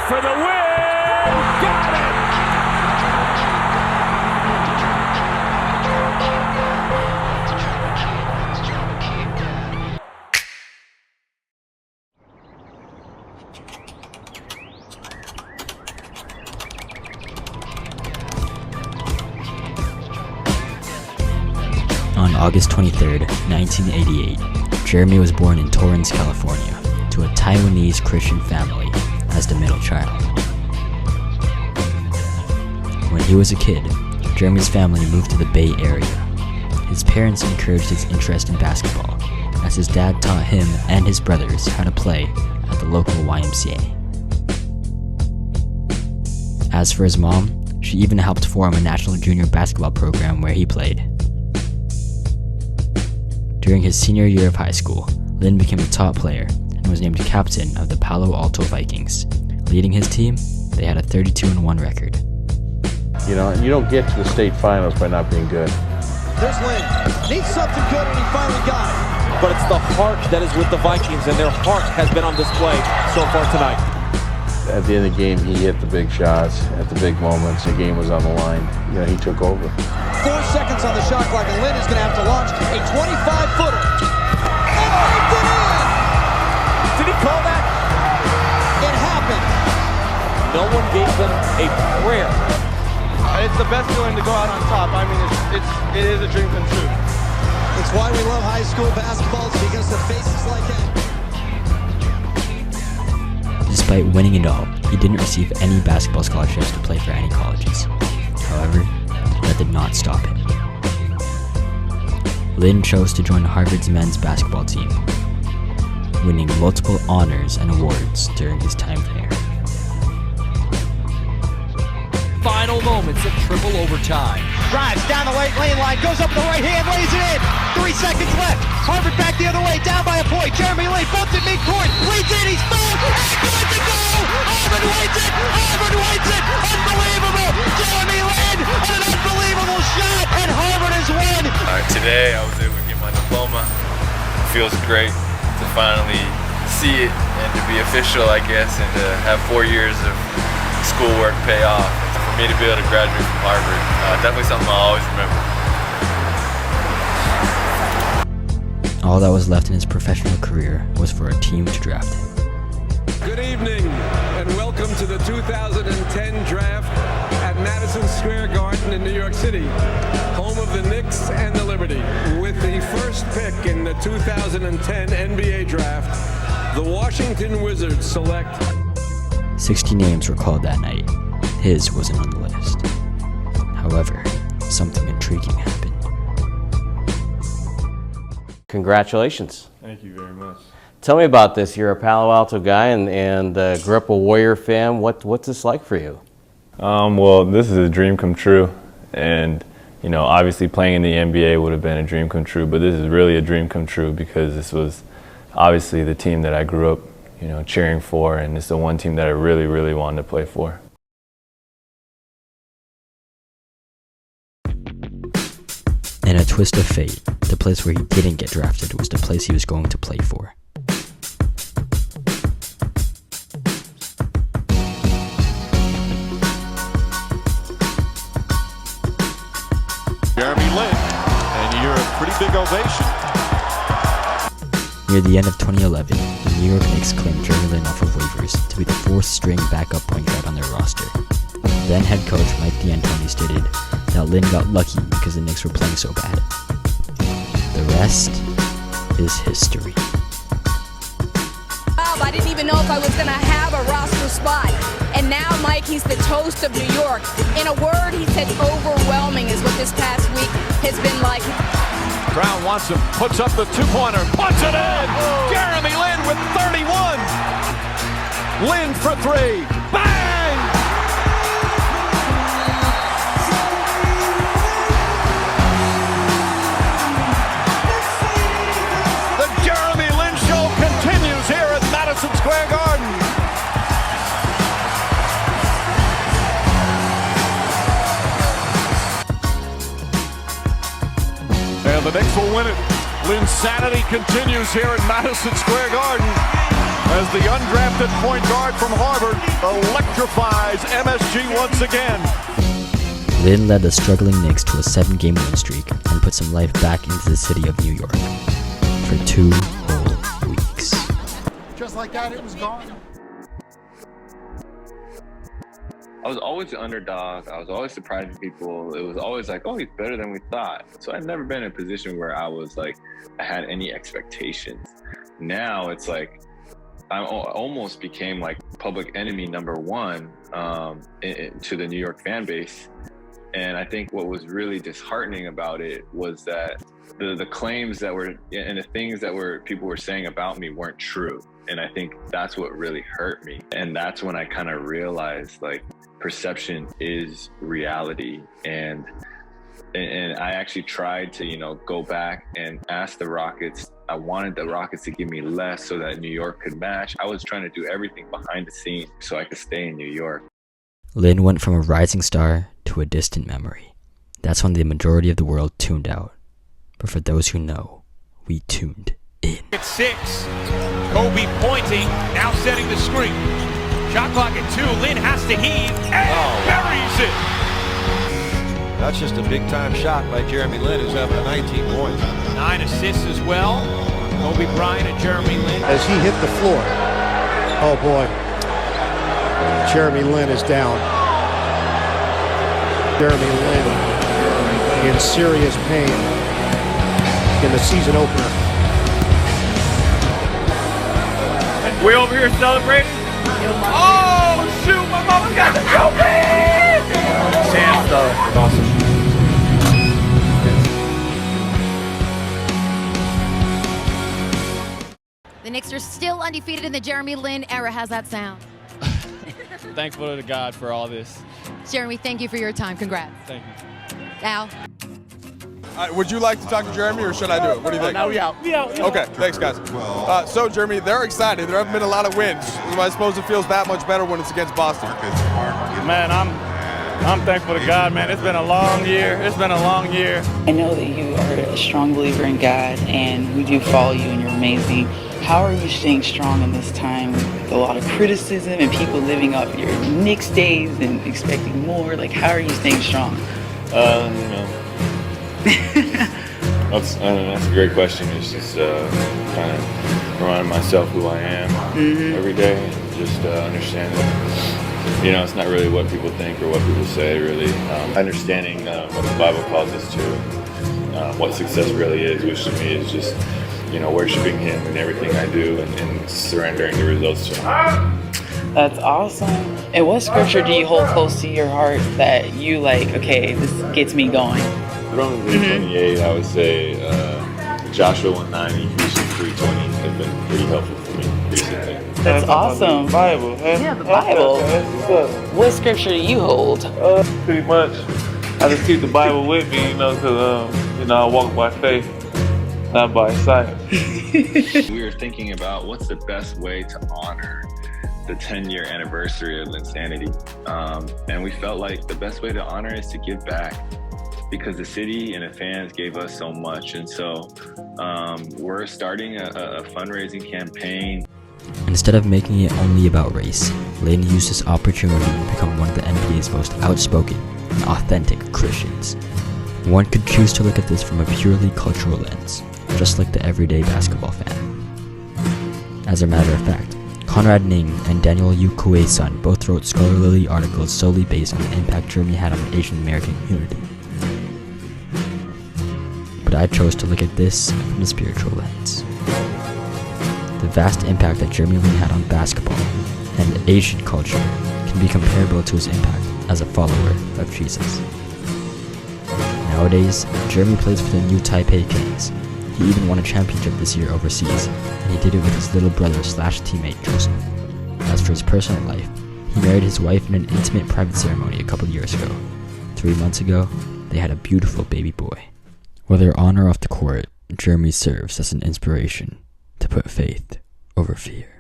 for the win! Got it! On August 23, 1988, Jeremy was born in Torrance, California, to a Taiwanese Christian family as the middle child. When he was a kid, Jeremy's family moved to the Bay Area. His parents encouraged his interest in basketball, as his dad taught him and his brothers how to play at the local YMCA. As for his mom, she even helped form a national junior basketball program where he played. During his senior year of high school, Lynn became a top player and was named captain of the Palo Alto Vikings. Leading his team, they had a 32-1 record. You know, you don't get to the state finals by not being good. There's Lynn. Needs something good, and he finally got it. But it's the heart that is with the Vikings, and their heart has been on display so far tonight. At the end of the game, he hit the big shots at the big moments. The game was on the line. You know, he took over. 4 seconds on the shot clock, and Lynn is going to have to launch a 25-footer. And raked it in! Did he call that? It happened. No one gave them a prayer. It's the best feeling to go out on top. I mean, it is a dream come true. It's why we love high school basketball, it's because of faces like that. Despite winning it all, he didn't receive any basketball scholarships to play for any colleges. However, that did not stop him. Lynn chose to join Harvard's men's basketball team, winning multiple honors and awards during his time there. Final moments of triple overtime. Drives down the lane line, goes up with the right hand, lays it in. 3 seconds left. Harvard back the other way, down by a point. Jeremy Lin bumped at midcourt, leads in, he's fouled. Excellent to go! Harvard wins it! Harvard wins it! Unbelievable! Jeremy Lin on an unbelievable shot, and Harvard has won. Today I was able to get my diploma. It feels great to finally see it and to be official, I guess, and to have 4 years of schoolwork pay off. For me to be able to graduate from Harvard, definitely something I'll always remember. All that was left in his professional career was for a team to draft him. Good evening, and welcome to the 2010 draft at Madison Square Garden in New York City, home of the Knicks and the Liberty. With the first pick in the 2010 NBA draft, the Washington Wizards select 60 names were called that night. His wasn't on the list. However, something intriguing happened. Congratulations. Thank you very much. Tell me about this. You're a Palo Alto guy and grew up a Warrior fan. What's this like for you? Well, this is a dream come true, and you know, obviously playing in the NBA would have been a dream come true, but this is really a dream come true because this was obviously the team that I grew up, you know, cheering for, and it's the one team that I really, really wanted to play for. In a twist of fate, the place where he didn't get drafted was the place he was going to play for. Jeremy Lin, and you're a pretty big ovation. Near the end of 2011, the New York Knicks claimed Jeremy Lin off of waivers to be the fourth-string backup point guard on their roster. Then head coach Mike D'Antoni stated that Lin got lucky because the Knicks were playing so bad. The rest is history. I didn't even know if I was going to have a roster spot. And now, Mike, he's the toast of New York. In a word, he said overwhelming is what this past week has been like. Brown wants him, puts up the two-pointer, puts it in! Jeremy Lin with 31! Lin for three, bang! The Jeremy Lin Show continues here at Madison Square Garden. And the Knicks will win it. Linsanity continues here at Madison Square Garden as the undrafted point guard from Harvard electrifies MSG once again. Lynn led the struggling Knicks to a 7-game win streak and put some life back into the city of New York for 2 whole weeks. Just like that, it was gone. I was always the underdog. I was always surprising people. It was always like, oh, he's better than we thought. So I'd never been in a position where I was like, I had any expectations. Now it's like, I almost became like public enemy number one to the New York fan base. And I think what was really disheartening about it was that the claims that were, and the things that people were saying about me weren't true. And I think that's what really hurt me. And that's when I kind of realized like perception is reality. And I actually tried to, go back and ask the Rockets. I wanted the Rockets to give me less so that New York could match. I was trying to do everything behind the scenes so I could stay in New York. Lynn went from a rising star to a distant memory. That's when the majority of the world tuned out. But for those who know, we tuned in. At 6, Kobe pointing, now setting the screen. Shot clock at 2, Lynn has to heave, and buries it. That's just a big-time shot by Jeremy Lin, who's having 19 points. 9 assists as well. Kobe Bryant and Jeremy Lin. As he hit the floor, oh boy, Jeremy Lin is down. Jeremy Lin in serious pain in the season opener. We over here celebrating? Oh, shoot, my mama got the trophy! Sam, though. Awesome. The Knicks are still undefeated in the Jeremy Lin era. How's that sound? Thankful to God for all this. Jeremy, thank you for your time. Congrats. Thank you. Al? Would you like to talk to Jeremy, or should I do it? What do you think? Now we out. Okay, thanks, guys. So, Jeremy, they're excited. There haven't been a lot of wins. I suppose it feels that much better when it's against Boston. Man, I'm thankful to God, man. It's been a long year. I know that you are a strong believer in God, and we do follow you, and you're amazing. How are you staying strong in this time with a lot of criticism and people living up your Knicks days and expecting more? Like, how are you staying strong? That's a great question. It's just kind of reminding myself who I am every day, and just understanding, it's not really what people think or what people say, really. Understanding what the Bible calls us to, what success really is, which to me is just, worshiping Him in everything I do and surrendering the results to Him. That's awesome. And what scripture do you hold close to your heart that you like, okay, this gets me going? Romans 8:28, I would say Joshua 1:9, Ephesians 3:20 have been pretty helpful for me recently. That's awesome. Bible. Yeah, the Bible. What scripture do you hold? Pretty much. I just keep the Bible with me, because, I walk by faith, not by sight. We were thinking about what's the best way to honor the 10-year anniversary of Linsanity. And we felt like the best way to honor is to give back, because the city and the fans gave us so much. And so we're starting a fundraising campaign. Instead of making it only about race, Lynn used this opportunity to become one of the NBA's most outspoken and authentic Christians. One could choose to look at this from a purely cultural lens, just like the everyday basketball fan. As a matter of fact, Conrad Ning and Daniel Yu Kuei's son both wrote scholarly articles solely based on the impact Jeremy had on the Asian American community. But I chose to look at this from a spiritual lens. The vast impact that Jeremy Lin had on basketball and Asian culture can be comparable to his impact as a follower of Jesus. Nowadays, Jeremy plays for the New Taipei Kings. He even won a championship this year overseas, and he did it with his little brother/teammate Joesph. As for his personal life, he married his wife in an intimate private ceremony a couple years ago. 3 months ago, they had a beautiful baby boy. Whether on or off the court, Jeremy serves as an inspiration to put faith over fear.